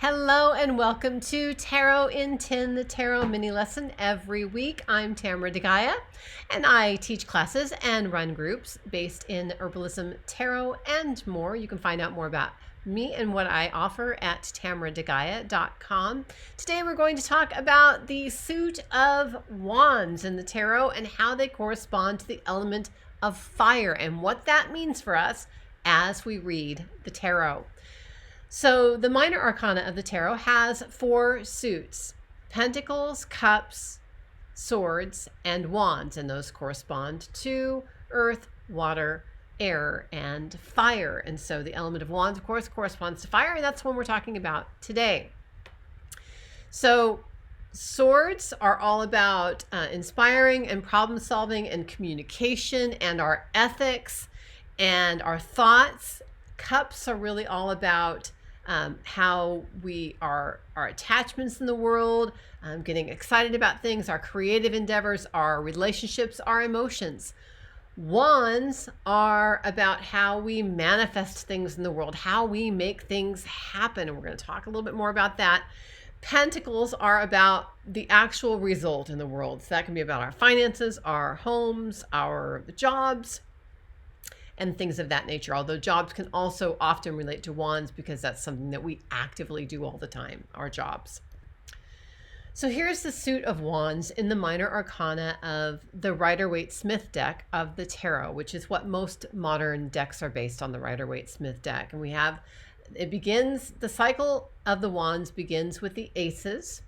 Hello and welcome to Tarot in 10, the Tarot mini lesson every week. I'm Tamara DeGaia and I teach classes and run groups based in herbalism, tarot, and more. You can find out more about me and what I offer at tamaradegaia.com. Today we're going to talk about the suit of wands in the tarot and how they correspond to the element of fire and what that means for us as we read the tarot. So the minor arcana of the tarot has four suits: pentacles, cups, swords, and wands, and those correspond to earth, water, air, and fire. And so the element of wands, of course, corresponds to fire, and that's what we're talking about today. So swords are all about inspiring and problem solving and communication and our ethics and our thoughts. Cups are really all about how we are, our attachments in the world, getting excited about things, our creative endeavors, our relationships, our emotions. Wands are about how we manifest things in the world, how we make things happen. And we're going to talk a little bit more about that. Pentacles are about the actual result in the world. So that can be about our finances, our homes, our jobs, and things of that nature. Although jobs can also often relate to wands because that's something that we actively do all the time, our jobs. So here's the suit of wands in the minor arcana of the Rider-Waite-Smith deck of the tarot, which is what most modern decks are based on, the Rider-Waite-Smith deck. And we have, the cycle of the wands begins with the aces,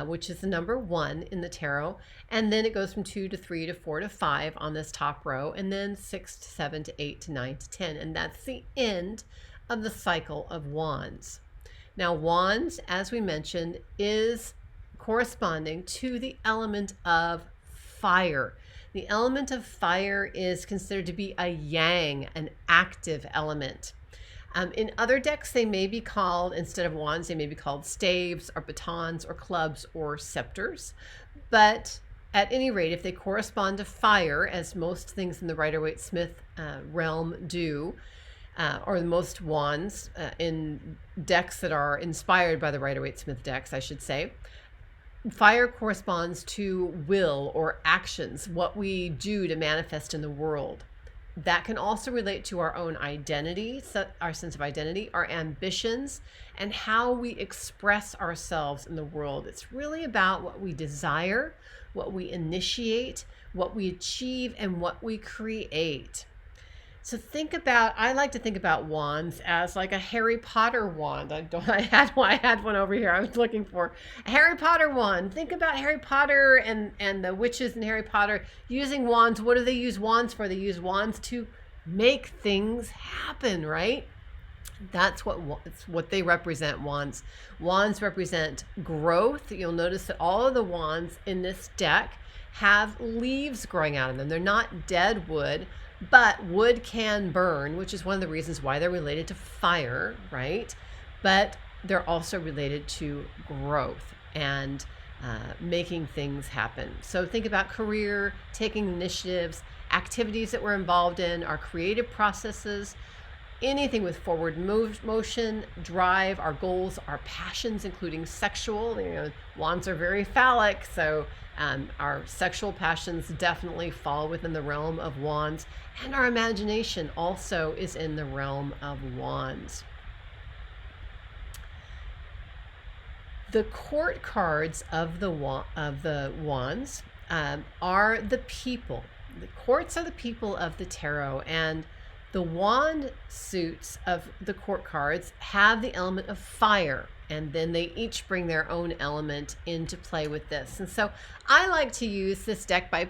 which is the number 1 in the tarot. And then it goes from 2 to 3 to 4 to 5 on this top row, and then 6 to 7 to 8 to 9 to 10. And that's the end of the cycle of wands. Now, wands, as we mentioned, is corresponding to the element of fire. The element of fire is considered to be a yang, an active element. In other decks, they may be called, instead of wands, they may be called staves or batons or clubs or scepters. But at any rate, if they correspond to fire, as most things in the Rider-Waite-Smith realm do, or most wands in decks that are inspired by the Rider-Waite-Smith decks, I should say, fire corresponds to will or actions, what we do to manifest in the world. That can also relate to our own identity, our sense of identity, our ambitions, and how we express ourselves in the world. It's really about what we desire, what we initiate, what we achieve, and what we create. So I like to think about wands as like a Harry Potter wand. I had one over here I was looking for. A Harry Potter wand. Think about Harry Potter and the witches in Harry Potter using wands. What do they use wands for? They use wands to make things happen, right? That's what they represent, wands. Wands represent growth. You'll notice that all of the wands in this deck have leaves growing out of them. They're not dead wood, but wood can burn, which is one of the reasons why they're related to fire, right? But they're also related to growth and making things happen. So think about career, taking initiatives, activities that we're involved in, our creative processes, anything with forward motion, drive, our goals, our passions, including sexual. Wands are very phallic, so our sexual passions definitely fall within the realm of wands, and our imagination also is in the realm of wands. The court cards of the wands are the people. The courts are the people of the tarot, and the wand suits of the court cards have the element of fire, and then they each bring their own element into play with this. And so I like to use this deck by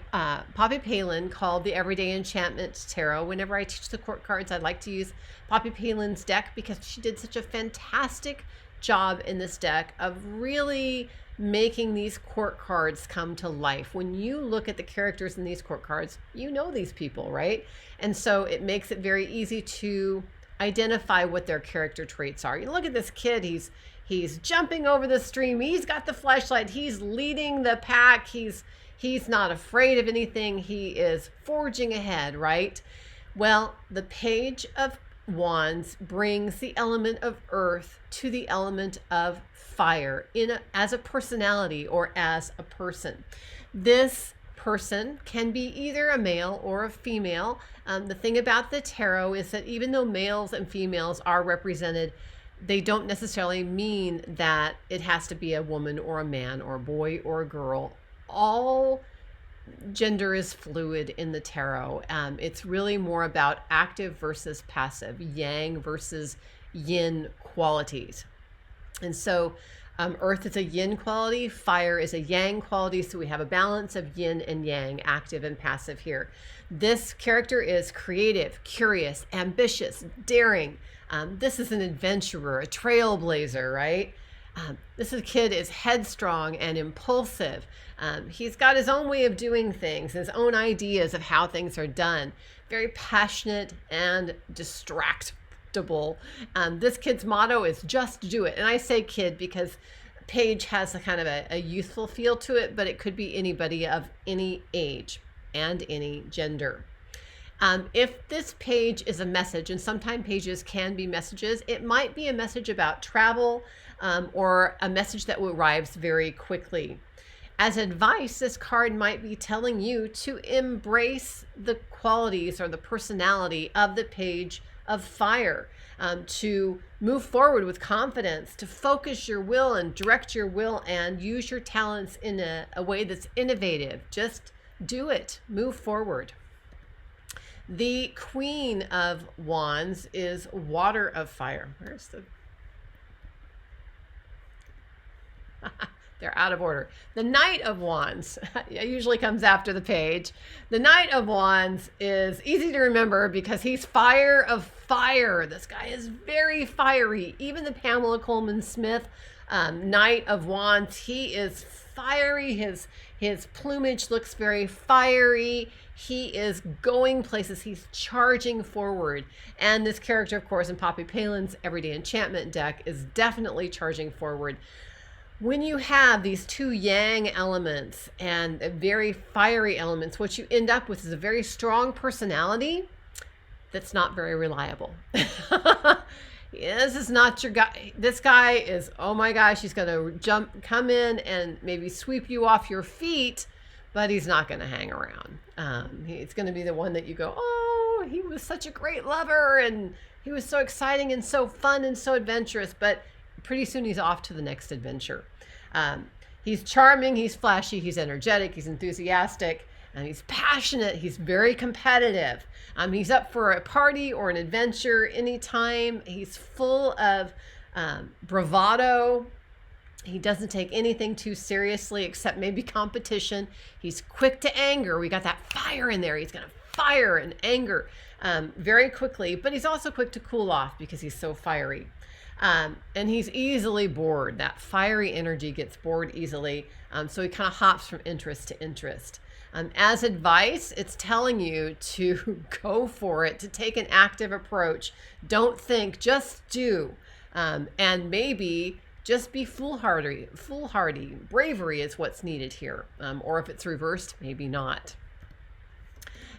Poppy Palin called the Everyday Enchantment Tarot. Whenever I teach the court cards, I like to use Poppy Palin's deck because she did such a fantastic job in this deck of really making these court cards come to life. When you look at the characters in these court cards, you know these people, right? And so it makes it very easy to identify what their character traits are. You look at this kid, he's jumping over the stream, he's got the flashlight, he's leading the pack, he's not afraid of anything, he is forging ahead, right? Well, the page of wands brings the element of earth to the element of fire as a personality or as a person. This person can be either a male or a female. The thing about the tarot is that even though males and females are represented, they don't necessarily mean that it has to be a woman or a man or a boy or a girl. All gender is fluid in the tarot. It's really more about active versus passive, yang versus yin qualities. And so earth is a yin quality, fire is a yang quality. So we have a balance of yin and yang, active and passive here. This character is creative, curious, ambitious, daring. This is an adventurer, a trailblazer, right? This kid is headstrong and impulsive. He's got his own way of doing things, his own ideas of how things are done. Very passionate and distractible. This kid's motto is just do it. And I say kid because page has a kind of a youthful feel to it, but it could be anybody of any age and any gender. If this page is a message, and sometimes pages can be messages, it might be a message about travel or a message that arrives very quickly. As advice, this card might be telling you to embrace the qualities or the personality of the page of fire, to move forward with confidence, to focus your will and direct your will and use your talents in a way that's innovative. Just do it. Move forward. The Queen of Wands is water of fire. Where's the... They're out of order. The Knight of Wands usually comes after the page. The Knight of Wands is easy to remember because he's fire of fire. This guy is very fiery. Even the Pamela Coleman Smith Knight of Wands, he is fiery. His plumage looks very fiery. He is going places. He's charging forward. And this character, of course, in Poppy Palin's Everyday Enchantment deck is definitely charging forward. When you have these two yang elements and very fiery elements, what you end up with is a very strong personality that's not very reliable. This is not your guy. This guy is, oh my gosh, he's going to come in and maybe sweep you off your feet, but he's not going to hang around. It's going to be the one that you go, oh, he was such a great lover and he was so exciting and so fun and so adventurous, but pretty soon he's off to the next adventure. He's charming, he's flashy, he's energetic, he's enthusiastic, and he's passionate. He's very competitive. He's up for a party or an adventure anytime. He's full of bravado. He doesn't take anything too seriously except maybe competition. He's quick to anger. We got that fire in there. He's going to fire and anger very quickly, but he's also quick to cool off because he's so fiery. And he's easily bored. That fiery energy gets bored easily. So he kind of hops from interest to interest. As advice, it's telling you to go for it, to take an active approach. Don't think, just do. And maybe just be foolhardy. Bravery is what's needed here. Or if it's reversed, maybe not.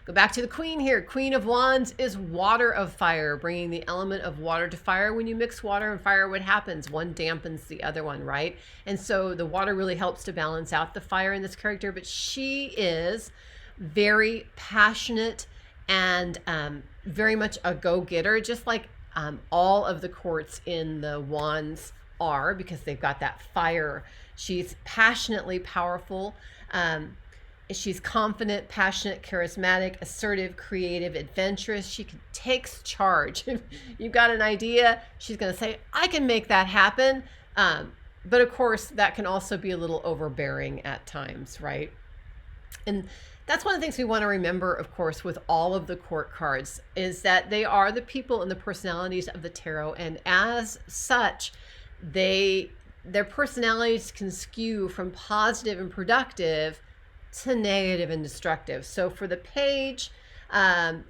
Go back to the Queen here. Queen of Wands is water of fire, bringing the element of water to fire. When you mix water and fire, what happens? One dampens the other one, right? And so the water really helps to balance out the fire in this character, but she is very passionate and very much a go-getter, just like all of the courts in the Wands are, because they've got that fire. She's passionately powerful. She's confident, passionate, charismatic, assertive, creative, adventurous. She takes charge. If you've got an idea, she's going to say, I can make that happen. But of course, that can also be a little overbearing at times, right? And that's one of the things we want to remember, of course, with all of the court cards, is that they are the people and the personalities of the tarot. And as such, their personalities can skew from positive and productive to negative and destructive. So for the page, that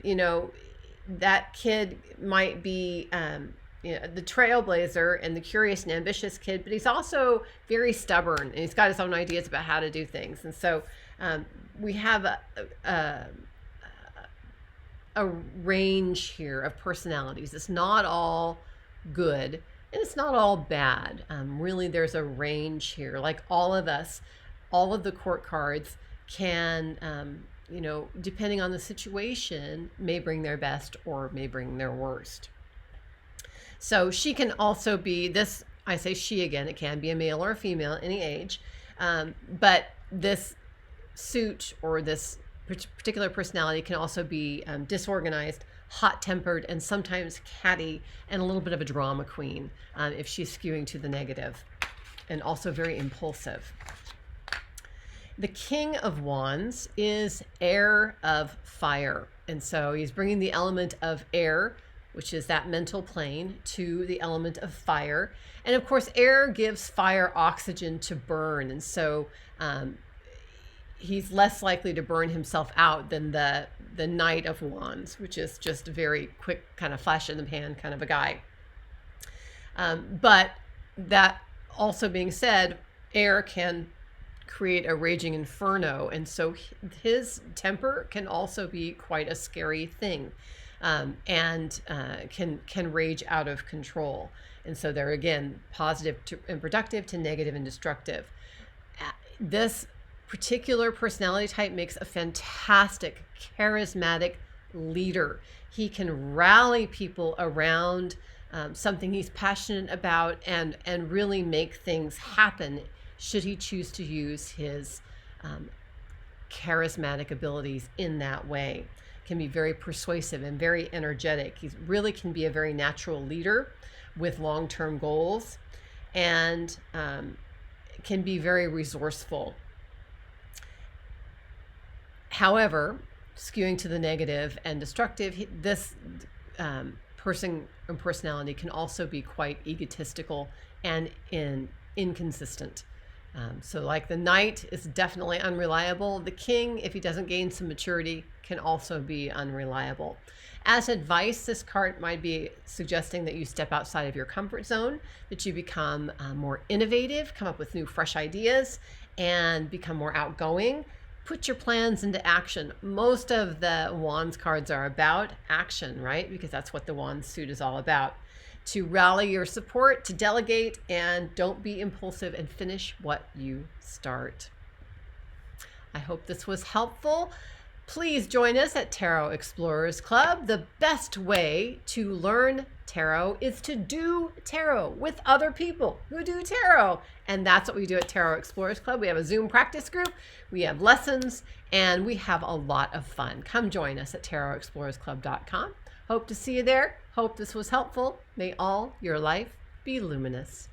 kid might be the trailblazer and the curious and ambitious kid, but he's also very stubborn and he's got his own ideas about how to do things. And so we have a a range here of personalities. It's not all good and it's not all bad. Really, there's a range here. Like all of us, all of the court cards can, depending on the situation, may bring their best or may bring their worst. So she can also be this, I say she again, it can be a male or a female, any age. But this suit or this particular personality can also be disorganized, hot-tempered, and sometimes catty, and a little bit of a drama queen if she's skewing to the negative, and also very impulsive. The King of Wands is air of fire, and so he's bringing the element of air, which is that mental plane, to the element of fire. And of course, air gives fire oxygen to burn, and so he's less likely to burn himself out than the Knight of Wands, which is just a very quick kind of flash in the pan kind of a guy. But that also being said, air can create a raging inferno, and so his temper can also be quite a scary thing, and can rage out of control. And so they're again positive and productive to negative and destructive. This particular personality type makes a fantastic, charismatic leader. He can rally people around something he's passionate about and really make things happen should he choose to use his charismatic abilities in that way. Can be very persuasive and very energetic. He really can be a very natural leader with long-term goals, and can be very resourceful. However, skewing to the negative and destructive, this person and personality can also be quite egotistical and inconsistent. So like the Knight is definitely unreliable. The King, if he doesn't gain some maturity, can also be unreliable. As advice, this card might be suggesting that you step outside of your comfort zone, that you become more innovative, come up with new, fresh ideas, and become more outgoing. Put your plans into action. Most of the Wands cards are about action, right? Because that's what the Wands suit is all about. To rally your support, to delegate, and don't be impulsive, and finish what you start. I hope this was helpful. Please join us at Tarot Explorers Club. The best way to learn tarot is to do tarot with other people who do tarot. And that's what we do at Tarot Explorers Club. We have a Zoom practice group, we have lessons, and we have a lot of fun. Come join us at tarotexplorersclub.com. Hope to see you there. Hope this was helpful. May all your life be luminous.